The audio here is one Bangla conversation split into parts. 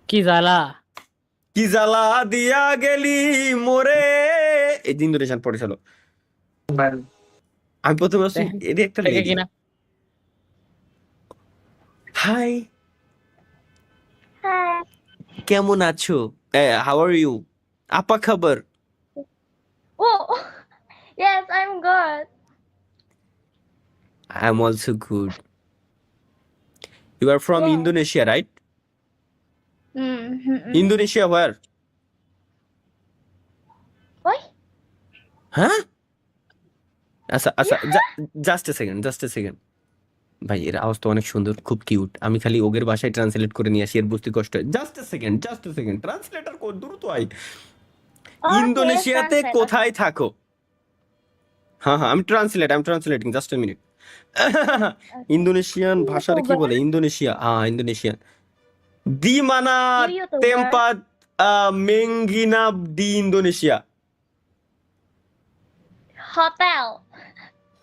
কি জ্বালা। কি জ্বালা দিয়া গেলি মোরে, এই দিন ধরে পড়ে চলো। আমি প্রথমে আসছি এর একটা দেখে লেডি। কিনা। Hi, Hi. কেমন আছো? How are you? আপা খবর? Oh, yes, I'm good. I am also good. You are from Yes. Indonesia, right? Mm-hmm. Indonesia war? Why? হ্যাঁ, আচ্ছা আচ্ছা, Yeah. Just a second, just a second. ভাই এর আওয়াজ তো অনেক সুন্দর, খুব কিউট। আমি খালি ওগের ভাষায় ট্রান্সলেট করে নিয়ে আসি, এর বুঝতে কষ্ট হয়। Just a second, just a second, translator কো দ্রুত আই। Okay, ইন্দোনেশিয়াতে translate. কোথায় থাকো? হ্যাঁ হ্যাঁ, আমি translating, just a minute. Indonesian ভাষার কি YouTuber. বলে? Indonesia, Indonesian. দি মানা You YouTuber. tempat menginap di Indonesia? Hotel.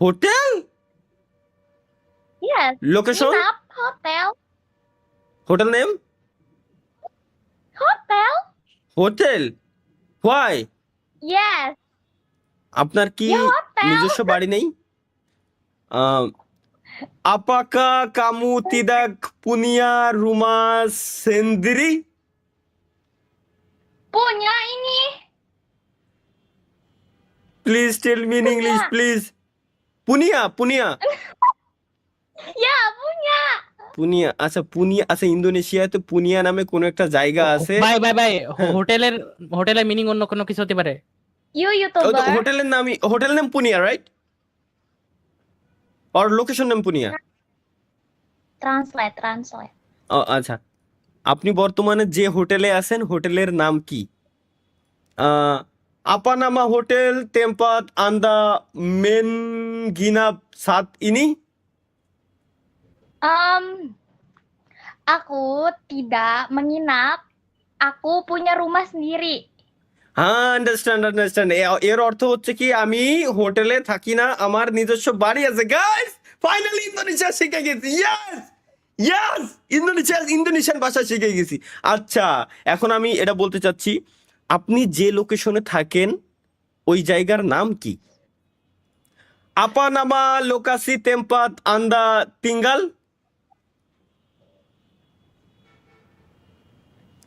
Hotel? Yes. Location? Nginap. Hotel. Hotel name? Hotel. Hotel? Why? Yes. আপনার কি Ya hotel. নিজস্ব বাড়ি নেই? Apakah kamu tidak punya rumah sendiri? Punya ini. Please tell me in English, Punya. please. Punia, Punia, Ya, punya. Punia. আচ্ছা পুনিয়া, আচ্ছা ইন্দোনেশিয়াতে পুনিয়া নামে কোনো একটা জায়গা আছে। ভাই ভাই ভাই, হ্যাঁ। হোটেলের মিনিং অন্য কোনো কিছু হতে পারে। You ওই তো YouTuber. হোটেল নাম পুনিয়া, রাইট? আর লোকেশন নাম পুনিয়া। Translate. আচ্ছা, আপনি বর্তমানে যে হোটেলে আছেন হোটেলের নাম কি? আপানামা হোটেল টেম্পাত আন্দা মেন গিনাপ সাত ইনি? Aku tidak menginap. Aku punya rumah sendiri. হ্যাঁ, আন্ডারস্ট্যান্ড। এর অর্থ হচ্ছে কি, আমি হোটেলে থাকি না, আমার নিজস্ব বাড়ি আছে। গাইস, ফাইনালি ইন্দোনেশিয়া শিখে গেছি। ইয়েস, ইন্দোনেশিয়ান ভাষা শিখে গেছি। আচ্ছা, এখন আমি এটা বলতে চাচ্ছি, আপনি যে লোকেশনে থাকেন ওই জায়গার নাম কি? আপা নামা লোকাসি টেম্পাত আন্দা টিঙ্গাল?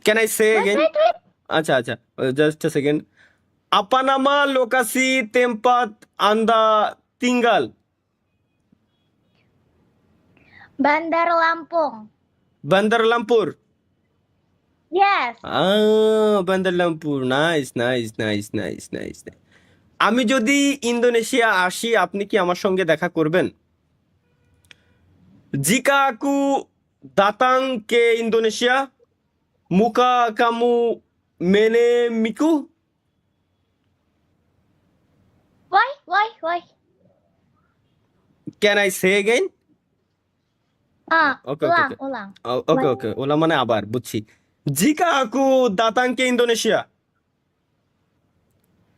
Can I say Wait, again? wait. আচ্ছা, জাস্ট এ সেকেন্ড। আপা নামা লোকাসি টেম্পাত আন্দা টিঙ্গাল? Bandar Lampung. Bandar Lampur? Yes. Bandar Lampur. Nice. আমি যদি ইন্দোনেশিয়া আসি, আপনি কি আমার সঙ্গে দেখা করবেন? জিকা আকু দাতাং কে ইন্দোনেশিয়া, মুকা কামু মেনে Miku? Why? Can I say again? Okay Ulang. Okay, OLA মানে আবার, বুঝছি। জিকা আকু দাতাং কে ইন্দোনেশিয়া,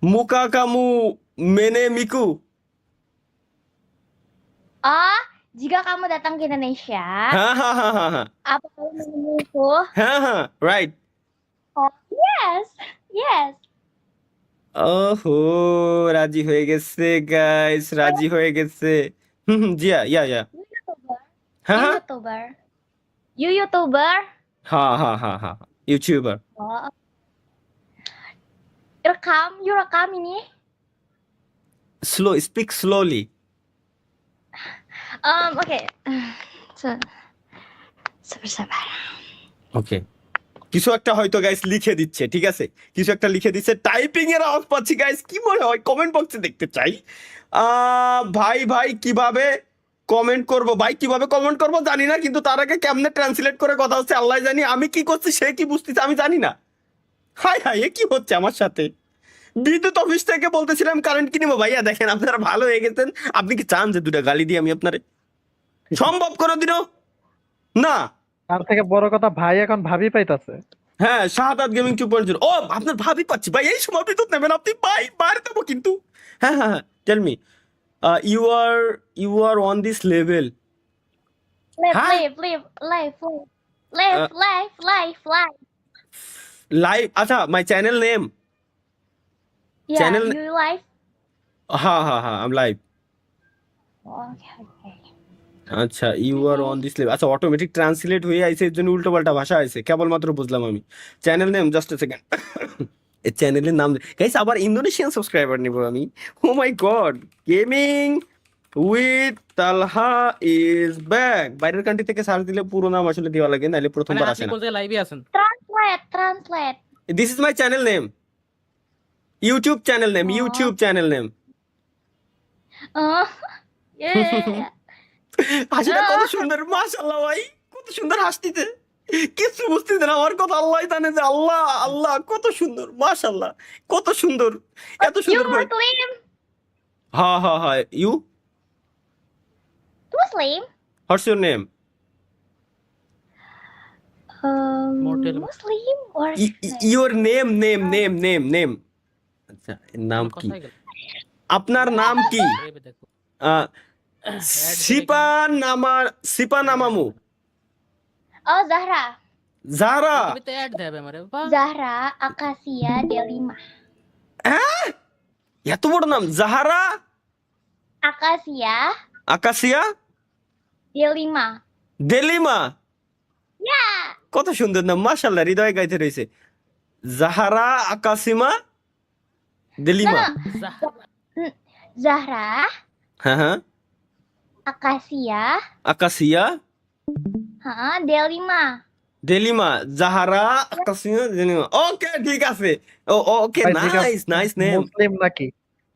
মুকা কামু মেনে Miku? Oh, jika kamu datang ke Indonesia, হ্যাঁ, apa kamu menemuiku? Right. Oh, yes. ওহো, রাজি হয়ে গেছে গাইস, রাজি হয়ে গেছে। জিয়া, ইয়া। You YouTuber. হ্যাঁ You YouTuber. হ্যাঁ, YouTuber. Oh, you rekam ini. Speak slowly. Okay. Sabar. ওকে, কিছু একটা হয়তো গাইস লিখে দিচ্ছে, ঠিক আছে, কিছু একটা লিখে দিচ্ছে, টাইপিং এর আওয়াজ পাচ্ছি গাইস। কি মনে হয়? কমেন্ট বক্সে দেখতে চাই। ভাই কিভাবে কমেন্ট করব? ভাই কিভাবে কমেন্ট করব জানি না, কিন্তু তার আগে কেমনে ট্রান্সলেট করে কথা হচ্ছে আল্লাহ জানি। আমি কি করছি, সে কি বুঝতেছে আমি জানি না। হাই এ কি হচ্ছে আমার সাথে? বিদ্যুৎ অফিস থেকে বলতেছিলাম কারেন্ট কিনবো। ভাইয়া দেখেন, আপনারা ভালো হয়ে গেছেন। আপনি কি চান যে দুটা গালি দিয়ে আমি আপনারে? সম্ভব কোনোদিনও না। তার থেকে বড় কথা, ভাই এখন ভাবি পাইতাছে। হ্যাঁ, শাহাদাত গেমিং 2.0। ও, আপনার ভাবি পাচ্ছি ভাই, এই সময় বিদ্যুৎ নেবেন আপনি ভাই, বাইরে দেবো কিন্তু। হ্যাঁ, tell me, you are on this level. Huh? Live. Live अच्छा my channel name Yeah, Channel- you live. हाँ हाँ हाँ आई एम लाइव Okay. আচ্ছা you are on this level আচ্ছা অটোমেটিক ট্রান্সলেট হয়ে আইছে এর জন্য উল্টো পাল্টা ভাষা আইছে কেবলমাত্র বুঝলাম আমি channel name just a second এই চ্যানেলের নাম গাইস আবার ইন্দোনেশিয়ান সাবস্ক্রাইবার নিব আমি ও my god gaming with Talha is back বাইরের কান্ট্রি থেকে সার্চ দিলে পুরো নাম আসলে দেওয়া লাগে নাহলে মানে প্রথমবার আসে আপনি না বলতে লাইভে আছেন Translate. This is my channel name YouTube channel name Oh. YouTube channel name Oh, yeah. হাসিটা কত সুন্দর মাশাআল্লাহ ভাই কত সুন্দর হাসতিতে কিছু বুঝতেছে না আমার কথা আল্লাহ জানে যে আল্লাহ আল্লাহ কত সুন্দর মাশাআল্লাহ কত সুন্দর এত You সুন্দর ভাই Muslim? হ্যাঁ হ্যাঁ হ্যাঁ you Muslim? What's your name Mortal. Muslim or your name name name name name আচ্ছা এর নাম কি কথাই গেল আপনার নাম কি লাইভে দেখো আহ, সিপা নামামু Oh, Zahra. জাহরা টিভিতে অ্যাড দেবে আমারে বাহ Zahra Akasia Delima. হ্যাঁ এত বড় নাম জাহারা Akasia আকাশিয়া Delima. দেলিমা Yeah. কত সুন্দর নাম মাশাআল্লাহ হৃদয় গাইতে রয়েছে জাহারা আকাশিমা দেলিমা Zahra হ্যাঁ হ্যাঁ Akasia আকাশিয়া Delima. দেলিমা জাহারা আকাশিয়া দেলিমা ওকে ঠিক আছে ও ওকে ভাই, ঠিক আছে। নাইস নাইস নেম মুসলিম নাকি?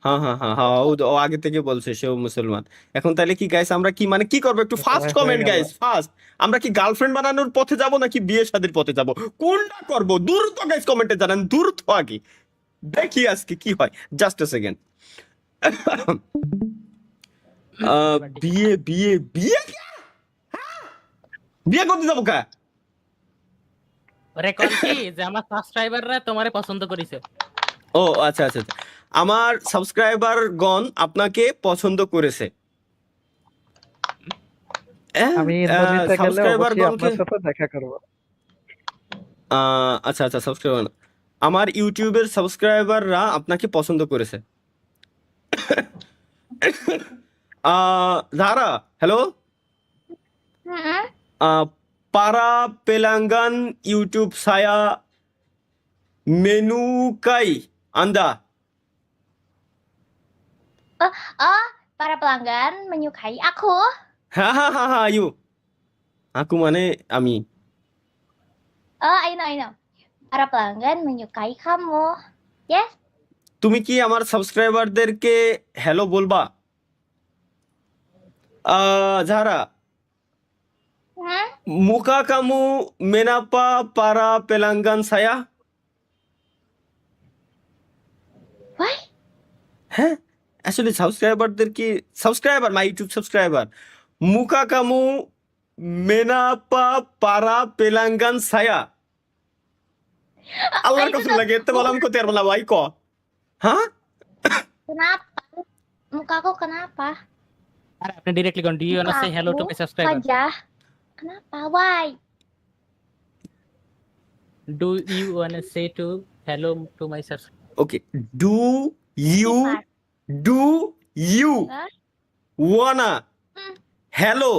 হ্যাঁ হ্যাঁ হ্যাঁ হ্যাঁ ও আগে থেকে বলছে সেও মুসলমান এখন তাহলে কি গাইস আমরা কি মানে কি করবো একটু ফার্স্ট হয়ে কমেন্ট গেল। গাইস ফার্স্ট আমরা কি গার্লফ্রেন্ড বানানোর পথে যাব নাকি বিয়ে শাদীর পথে যাব কোনটা করব দ্রুত গাইস কমেন্টে জানান দ্রুত আগে দেখি আজকে কি হয় জাস্ট আ সেকেন্ড বিয়ে বিয়ে বিয়ে কি? হ্যাঁ? বিয়ে করতে যাবো কা ওরে কোন কি যে আমার সাবস্ক্রাইবাররা তোমারে পছন্দ করেছে ও আচ্ছা আচ্ছা আচ্ছা। আমার সাবস্ক্রাইবার গণ আপনাকে পছন্দ করেছে আমি ইন্দোনেশিয়া গেলে সাবস্ক্রাইবার অবশ্যই গণকে আপনার সাথে দেখা করব। আচ্ছা আচ্ছা সাবস্ক্রাইবার আমার ইউটিউবের সাবস্ক্রাইবাররা আপনাকে পছন্দ করেছে জারা হ্যালো পারা পেলাঙ্গান ইউটিউব সায়া মেনুকাই আন্দা Oh, para pelanggan menyukai aku. হ্যাঁ হ্যাঁ হ্যাঁ হ্যাঁ ইউ aku মানে আমি Oh, I know. Para pelanggan menyukai kamu. Yes. তুমি কি আমার সাবস্ক্রাইবারদেরকে হ্যালো বলবা জারা Hmm? মুকা কামু মেনাপা পারা পেলাঙ্গান সায়া Why? হ্যাঁ আসলে সাবস্ক্রাইবারদেরকে সাবস্ক্রাইবার মাই ইউটিউব সাবস্ক্রাইবার মুকা কামু মেনাপা পারা পেলাঙ্গান সায়া আল্লাহর কসম লাগে এতে বললাম কোতে আর বলা ভাই ক হ্যাঁ Kenapa? Mukaku kenapa? আরে আপনি ডাইরেক্টলি কোন do you want say hello to my subscriber Wajah. Kenapa? Why? Do you want say to hello to my subscriber okay do you Huh? Wanna Hmm. Hello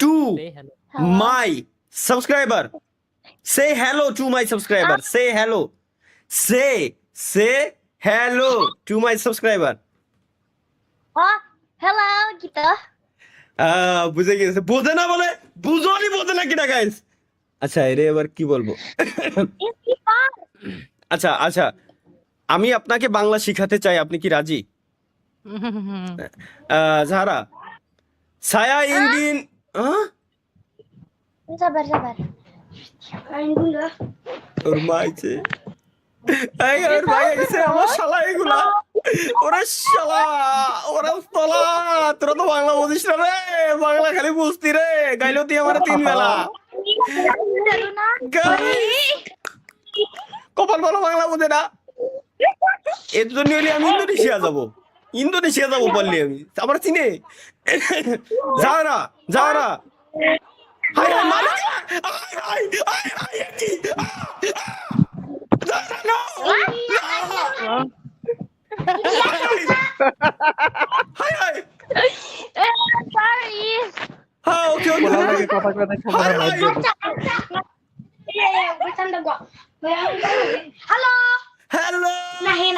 to say hello Hello? my subscriber say hello to my subscriber say hello say hello to my subscriber Oh, hello gitu. বুঝে গেছে বোঝে না বলে বুঝোনি বোঝে না কিনা গাইস আচ্ছা এরে এবার কি বলবো Istighfar. আচ্ছা আচ্ছা আমি আপনাকে বাংলা শিখাতে চাই আপনি কি রাজি জাহারা saya ingin Sabar. ওর মাইছে ওর ভাই এসে আমার শালা এগুলা ওরে শালা ওরা তলা তোরা তো বাংলা বুঝিস না রে বাংলা খালি বুঝতি রে গাইলো তুই আমার 3 বেলা Guys, কপাল ভালো বাংলা বোঝে না এর জন্য হলে আমি ইন্দোনেশিয়া যাবো বললি আমি আমার চিনে জাহারা হাই মালিকা আয় থাকলে দেখো মনে হয় মাইর দিয়ে দিবে। bercanda gua. Halo, hello nahi.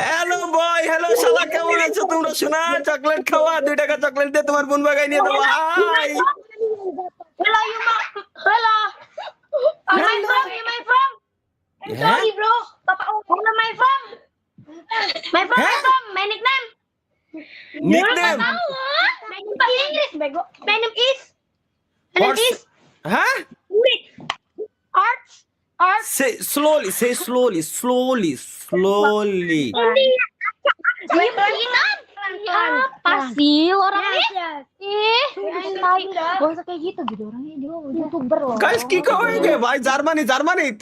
Hello boy, hello শালা, কেমন আছো তোমরা? শোনা, চকলেট খাওয়া, 2 টাকা চকলেট দিয়ে তোমার বোন বাগাই নিয়ে দেবো। Hi Hello, you ma. Hello. My from, you my from. Sorry, bro. Papa, hello, my from. My from, my from. My nickname. Nickname My name English, bego. My name is. My name What's- is. হ্যাঁ, Wait. Arts. Arts. say slowly. Apa sih orangnya? Ih, tai. Gak usah kayak gitu orangnya, dia YouTuber loh. Guys কি কহেঙ্গে ভাই? জার্মানি,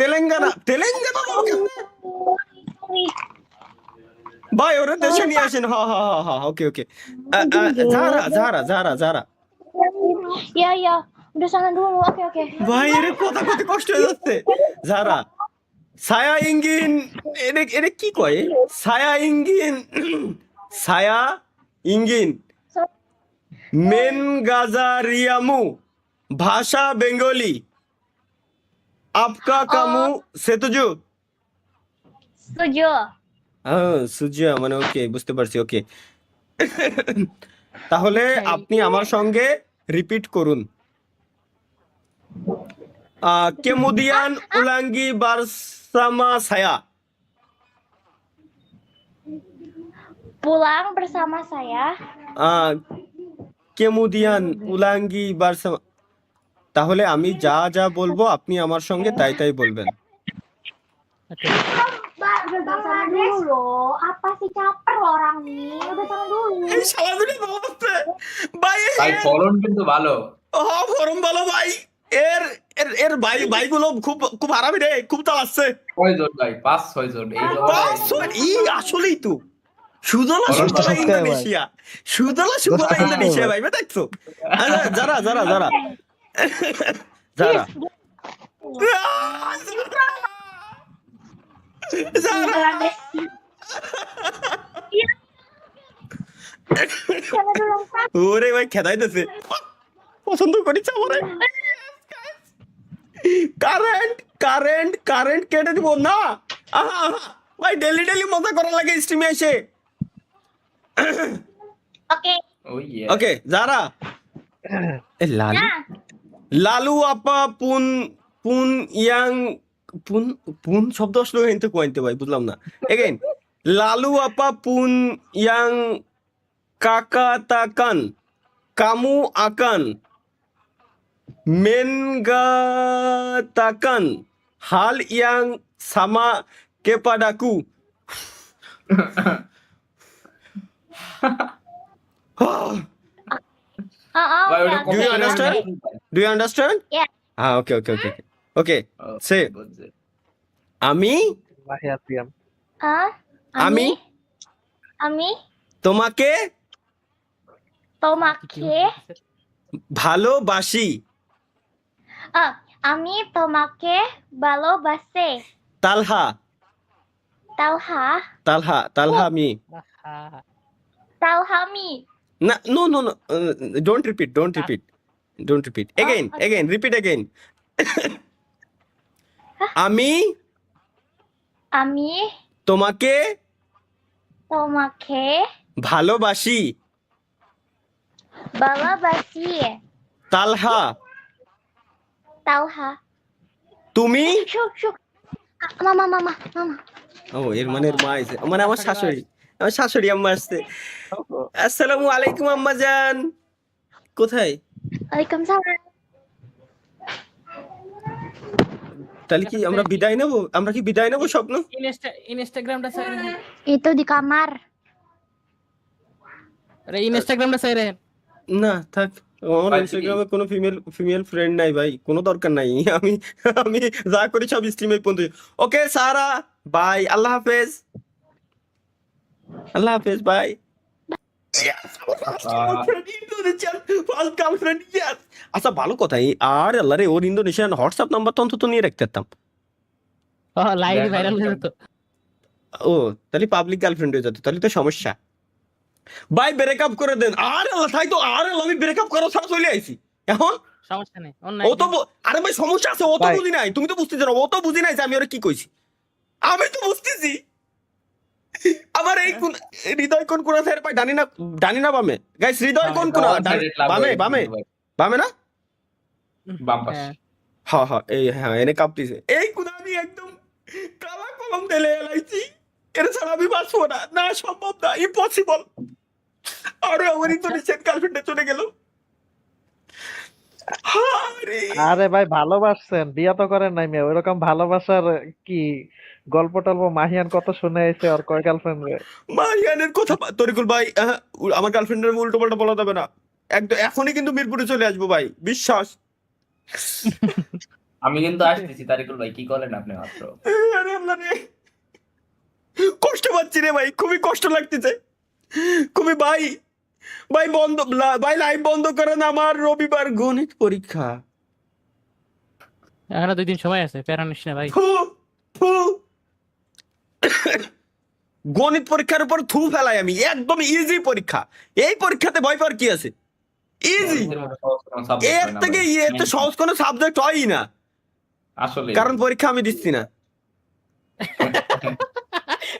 তেলেঙ্গানা ভাই, ওরা দেশে নিয়ে আসেন। হ্যাঁ, ওকে। যারা Ya, udah sana dulu. Oke. ভাই, এর কথা কত কষ্ট হয়ে যাচ্ছে। যারা ছায়া ইঙ্গিন, এর কি কয়? ছায়া ইঙ্গিন মেন গাজারিয়ামু, ভাষা বেঙ্গলি, আপকা কামু সেতুজু। Setuju. সুজিয়া মানে ওকে, বুঝতে পারছি, ওকে। তাহলে আপনি আমার সঙ্গে রিপিট করুন। কেমুদিয়ান উলাঙ্গি বারসামা সায়া। Pulang bersama saya. কেমুদিয়ান উলাঙ্গি বারসামা। তাহলে আমি যা বলবো আপনি আমার সঙ্গে তাই বলবেন। Oke. Udah sana dulu. Apa sih caper orang nih? Udah sana dulu. এই শালাগুলো বলতে ভাই, ভাই ফলন কিন্তু ভালো। ফরম ভালো ভাই। এর ভাইগুলো খুব হারামি রে, খুব চালাচ্ছে। কয়জন ভাই? 5-6 জন। এই আসলেই তো সুদলা সত্যি ইন্দোনেশিয়া, ইন্দোনেশিয়া ভাই, দেখছো? যারা ওরে ভাই খেদাইতেছে, পছন্দ করিস আমারে। কারেন্ট কেটে দিব না। ভাই, ডেলি মজা করা লাগে স্ট্রিমে এসে। Oke. Oh iya. ওকে, যারা লালু আপা পুন ইয়াং পুন শব্দ আসলো কিন্তু কইতে ভাই, বুঝলাম না। এগেইন, লালু আপা পুন young কাকাতাকান কামু আকান মেনগাতাকান hal yang sama kepadaku. ভাই ওটা Do you কত understand? Do you understand? Yeah. Okay. Okay, Oh, say বুঝছি। আমি Lahiatian. আমি Ami তোমাকে tomake. ভালোবাসি। Ami tomake balobase. তালহা আমি। Haha. Talhami. না, no, don't repeat. Again, repeat again. আমি Ami তোমাকে tomake ভালোবাসি। balobasi. তালহা Talha. তুমি। Shuk. Mama. ও, এর মানে এর মা আছে, মানে আমার শাশুড়ি আম্মা আসছে। আসসালামু আলাইকুম আম্মা জান। কোথায়? Waalaikumsalam. তাহলে কি আমরা বিদায় নেব? স্বপ্ন? Instagramটা saya rehan. Itu di kamar. Aरे Instagramটা saya rehan. না থাক, আমার ভাই, ইনস্টাগ্রামে কোনো ফিমেল ফ্রেন্ড নাই ভাই, কোনো দরকার নাই। আমি যা করি সব স্ট্রিমে পর্যন্ত। ওকে সারা, বাই, আল্লাহ হাফেজ বাই। আচ্ছা, ভালো কথা। আর আল্লাহ রে, ওর ইন্দোনেশিয়ান হোয়াটসঅ্যাপ নাম্বার তো অন্তত নিয়ে রাখতে পারতাম। Oh, live viral হয়ে যেত। ও, তাহলে পাবলিক গার্লফ্রেন্ড হয়ে যেত, তাহলে তো সমস্যা। ভাই ব্রেকআপ করে দেন। আর আল্লাহ, তাই তো, আর আল্লাহ, আমি ব্রেকআপ করা ছাড়া চলে আইছি এখন। সমস্যা নেই অন্য ও তো আরে ভাই সমস্যা আছে, ও তো ভাই। বুঝি নাই, তুমি তো বুঝতেছো না, ও তো বুঝি নাই যে আমি ওরা কি কইছি, আমি তো বুঝতেছি। আমার এই কোন হৃদয় কোন কোনা থেকে পাই, ডানি না বামে গাইস, হৃদয় কোন কোনা, বামে বামে বামে না, বাম পাশ। হ্যাঁ হ্যাঁ হ্যাঁ এই হ্যাঁ এনে কাঁপতেছে, এই কোনা আমি একদম কালা কলম ঢেলে এলাইছি, এর ছাড়া আমি বাঁচবো না, না সম্ভব না, ইম্পসিবল। আরে আমার ইন্দোনেশিয়ান গার্লফ্রেন্ডে চলে গেল। আরে আরে ভাই ভালোবাসছেন, বিয়া তো করেন নাই মেয়ে, ওইরকম ভালোবাসার কি গল্প টল্প মাহিয়ান কত শুনে আইছে আর কয় গার্লফ্রেন্ড রে। মারিয়ানের কথা তরিকুল ভাই, আমার গার্লফ্রেন্ডের উল্টো পাল্টা বলা যাবে না, একদম এখনই কিন্তু মিরপুরে চলে আসবো ভাই, বিশ্বাস। আমি কিন্তু আসতেছি তারিকুল ভাই, কি করেন আপনি মাত্র? আরে আল্লাহ রে, কষ্ট পাচ্ছি রে ভাই, খুবই কষ্ট লাগতেছে খুবই ভাই। ভাই বন্ধ, ভাই লাইভ বন্ধ করেন, আমার রবিবার গণিত পরীক্ষা। এখনো 2 দিন সময় আছে, প্যারা নিস না ভাই। ফু ফু গণিত পরীক্ষার উপর থু ফেলাই আমি, একদম ইজি পরীক্ষা, এই পরীক্ষাতে ভয় পাওয়ার কি আছে, ইজি, গণিতের মতো সহজ কোনো subject এর হয় না থেকে ভাই। এর তো সহজ কোনো সাবজেক্ট হয়ই না, আসলে কারণ পরীক্ষা আমি দিচ্ছি না।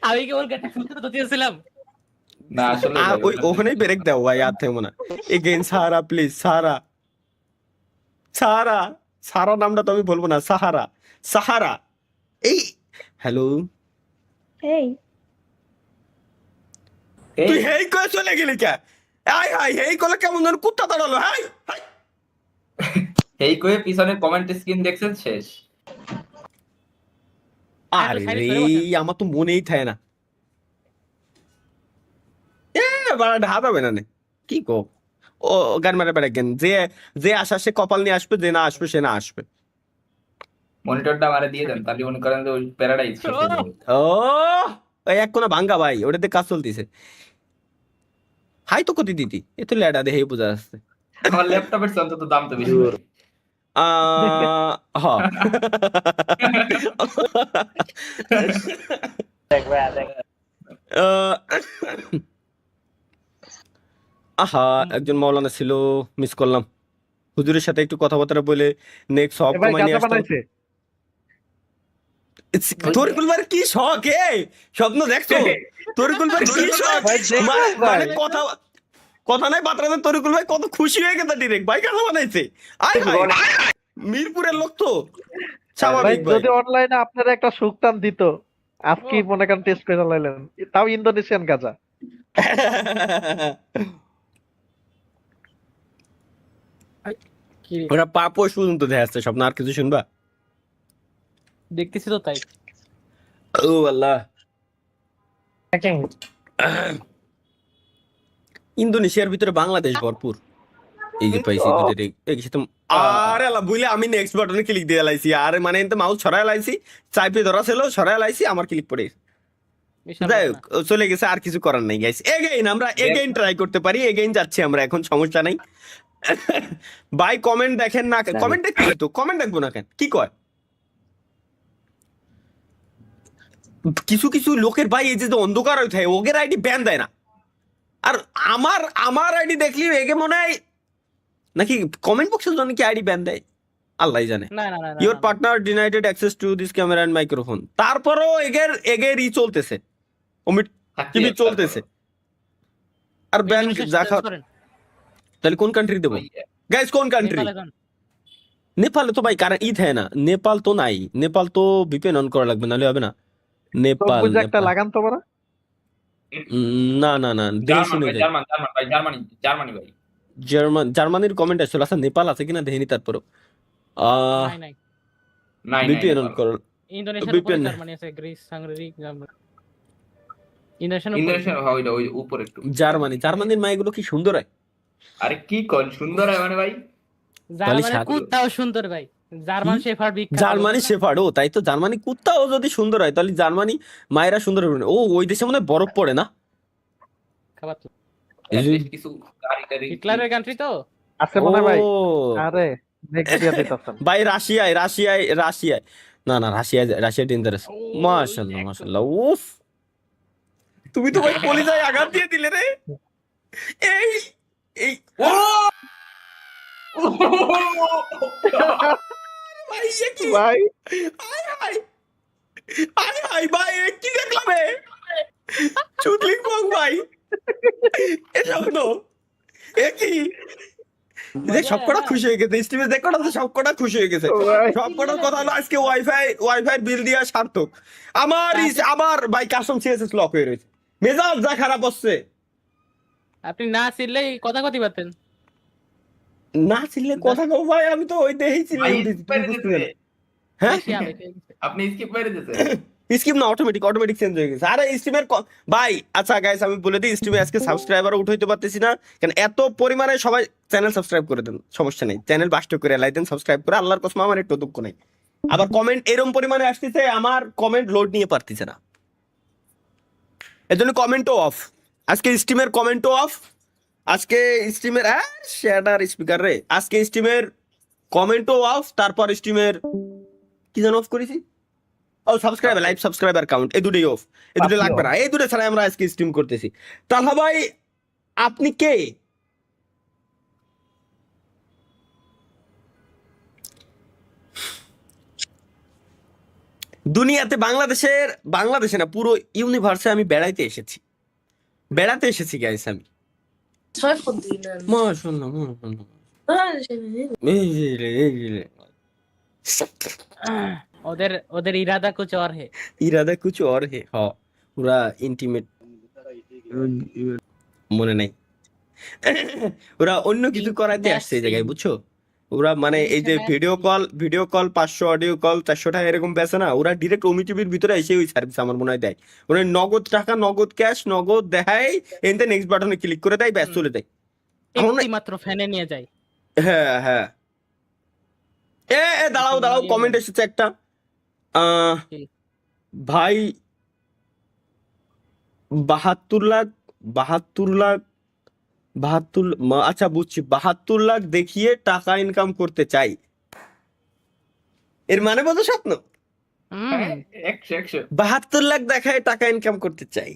আমি কেবল একটা সূত্র তো দিয়েছিলাম। না আসলে ভাই, ওই ওখানেই ব্রেক দাও ভাই, আর থেমো না। এগেইন সাহারা প্লিজ, সাহারা সাহারা, সাহারা নামটা তো আমি বলবো না, সাহারা সাহারা। এই হ্যালো, এই এই তুই হেই করে চলে গেলি কে? আয় হাই, হেই করলে কেমন যেন কুত্তা দাঁড়ালো, হাই হাই। এই কয়ে পিছনের কমেন্ট স্ক্রিন দেখছেন শেষ। আরে রে, আমার তো মনেই থাকে না, বাড়া ঢা যাবে না নে। কি কো, ও গান মারা বেড়া জ্ঞান, যে যে আসা সে কপাল নিয়ে আসবে, যে না আসবে সে না আসবে। মনিটরটা আমারে দিয়ে দেন, তাহলে মনে করেন যে ওই প্যারাডাইজ শেষ হয়ে যাবে। ও ওই এক কোনা ভাঙ্গা ভাই, ওটাতে কাজ চলতেছে। হাই তো কতি দিদি, এ তো ল্যাডা দেখে বোঝা যাচ্ছে। আমার ল্যাপটপের চেয়ে অন্তত দাম তো বেশি ভাই। হ আহা, একজন মাওলানা ছিল, মিস করলাম। হুজুরের সাথে একটু কথাবার্তা বলে নেক্সট সব এ ভাই কমাই নিয়ে গাঁজা আসতাম। বানাইছে। তরিকুল ভাইয়ের কি শখ, স্বপ্ন দেখছো? তরিকুল ভাইয়ের কি শখ, ভাই দেখলাম মানে ভাই। কথা নাই বাতরা নাই, তরিকুল ভাই কত খুশি হয়ে গেছে ডিরেক্ট, ভাই গানা বানাইছে। আয় হায়, মিরপুরের লোক তো ভাই স্বাভাবিক ভাই। যদি অনলাইনে আপনারা একটা সুক্তান দিত, আজকে মনে করেন টেস্ট করে লাইলেন, তাও ইন্দোনেশিয়ান গাঁজা। কি রে? ওরা পাপো শুনতে দেখা যাচ্ছে স্বপ্ন, আর কিছু শুনবা? দেখতেছি তো তাই। ও আল্লাহ, ইন্দোনেশিয়ার ভিতরে বাংলাদেশ ভরপুর। এই যে পাইছি দুটো, এই সাথে আরে আল্লাহ বুঝলে, আমি নেক্সট বাটনে ক্লিক দিয়ে লাইছি, আর মানে এতে মাউস ছড়ায় লাইছি, চাইপে ধরা ছিল, ছড়ায় লাইছি, আমার ক্লিক পড়ে গেছে। বিশাল যাই ব্যাপার হোক, চলে গেছে, আর কিছু করার নাই গাইস। এগেইন আমরা এগেইন ট্রাই করতে পারি, এগেইন যাচ্ছি আমরা এখন, সমস্যা নাই। ভাই কমেন্ট দেখেন না, কমেন্ট দেখতে তো, কমেন্ট দেখবো না কেন, কি কয়? কিছু কিছু লোকের ভাই এই যে অন্ধকার হয়ে থাকে, ওগের আইডি ব্যান দেয় না, আর আমার আইডি দেখলি এগে মনে হয় নাকি কমেন্ট বক্সের জন্য কি আইডি ব্যান দেয়, আল্লাহ জানে। না না না না, ইউর না, partner denied access to this camera and microphone, তারপরও এগের ই চলতেছে, ওমিট টিভি চলতেছে, আর ব্যান ইন্দোনেশিয়ার যা সাথে খাওয়া। করেন। তাহলে কোন কান্ট্রি দেবো গাইস, কোন কান্ট্রি? নেপালে যান। নেপালে তো ভাই কারণ ঈদ হয় না, নেপাল তো নাই, নেপাল তো ভিপিএন অন করা লাগবে, নাহলে হবে না। নেপাল তরমুজ একটা নেপাল। লাগান তো বড়। না না না, দেশ জার্মান শুনে ভাই, যাই। জার্মান জার্মান ভাই, জার্মানি ভাই। জার্মানির কমেন্ট আসলে, আচ্ছা নেপাল আছে কিনা দেখিনি, তারপরও নাই নাই, নাই ভিপিএন অন করো। ইন্দোনেশিয়ার উপরে VPN জার্মানি আছে, গ্রিস, হাঙ্গেরি, জার্মানি। ইন্দোনেশিয়ার উপরে। ইন্দোনেশিয়া হয় ওই উপর একটু। জার্মানির মাইগুলো কি সুন্দর হয়। আরে কি কোন সুন্দর হয় মানে ভাই। জার্মানির সাথে- কুত্তাও সুন্দর ভাই। জার্মান শেফার্ড বিখ্যাত। জার্মানি শেফার্ড, ও তাই তো, জার্মানি কুত্তাও যদি সুন্দর হয় তাহলে জার্মানি মায়েরা সুন্দর হবে না। ও ওই দেশে মনে হয় বরফ পড়ে না। খাবার তো। Atleast কিছু গাড়ি হিটলারের কান্ট্রি তো। আছে মনে হয় ভাই। ও আরে নেক্সট দিয়া দিতাছেন। ভাই রাশিয়ায় না না, রাশিয়া ডেঞ্জারাস। মাশাআল্লাহ উফ, তুমি তো ভাই কলিজায় আঘাত দিয়ে দিলে রে। এই এই ও ভাই এ কি ভাই আয় হায় আয় হায় ভাই এ কি দেখলাম এ চুদলিং পং ভাই এসব তো এ কি যে সবকটা খুশি হয়ে গেছে স্টিমে দেখোটা তো সবকটা খুশি হয়ে গেছে ভাই সবকটার কথা হলো আজকে ওয়াইফাই বিল দিয়া সার্থক আমার ভাই কাস্টম সিএসএস লক হয়ে রয়েছে মেজাজ যা খারাপ হচ্ছে আপনি না ছিললে কথা কথি পারতেন। না ছিললে কথা কও ভাই আমি তো ওই দেহেই ছিলাম ভাই skip মেরে দিতেছে। হ্যাঁ বেশি আবেগ হয়ে গেছে। আপনি স্কিপ মেরে দিতেছে। স্কিপ না অটোমেটিক চেঞ্জ হয়ে গেছে আরে স্ট্রিমের ভাই আচ্ছা গাইস আমি বলে দিই স্ট্রিমে আজকে সাবস্ক্রাইবার উঠাইতে পারতেছি না কারণ এত পরিমাণে সবাই চ্যানেল সাবস্ক্রাইব করে দেন সমস্যা নেই চ্যানেল বাস্ট করে লাই দেন সাবস্ক্রাইব করে আল্লাহর কসম আমার একটু দুঃখ নাই আবার কমেন্ট এরকম পরিমাণে আসতেছে আমার কমেন্ট লোড নিয়ে পারতেছে না এজন্য কমেন্টও অফ আজকে স্ট্রিমের কমেন্টও অফ আজকে স্ট্রিমের শেয়ার স্পিকার রে আজকে স্ট্রিমের কমেন্টও অফ তারপর স্ট্রিমের কি যেন অফ করেছি ও সাবস্ক্রাইবার লাইভ সাবস্ক্রাইবার কাউন্ট এই দুটোই অফ এই দুটো লাগবে না এই দুটো ছাড়া আমরা আজকে স্ট্রিম করতেছি তাহলে ভাই আপনি কে দুনিয়াতে বাংলাদেশে না পুরো ইউনিভার্সে আমি বেড়াতে এসেছি গাইস আমি মাশাআল্লাহ ওদের ইরাদা কুছ और है। ইরাদা কুছ और है हाँ পুরা ইন্টিমেট মনে নাই ওরা অন্য কিছু করাইতে আসছে এই জায়গায় বুঝছো ওরা মানে এই যে ভিডিও কল 500 অডিও কল 400 টাকা এরকম বেছে না ওরা ডিরেক্ট ওমি টিভির ভিতরে এসে ওই সার্ভিস আমার মনে হয় দেয় ওরা নগদ টাকা নগদ ক্যাশ নগদ দেয় এনতে নেক্সট বাটনে ক্লিক করে দেয় ব্যাস চলে দেয় একটি মাত্র ফ্যানে নিয়ে যায়। হ্যাঁ হ্যাঁ দাঁড়াও কমেন্ট এসেছে একটা ভাই 72 লাখ আচ্ছা বুঝছি 72 লাখ দেখিয়ে টাকা ইনকাম করতে চাই এর মানে বোঝো স্বপ্ন হ্যাঁ, 100 72 লাখ দেখায় টাকা ইনকাম করতে চাই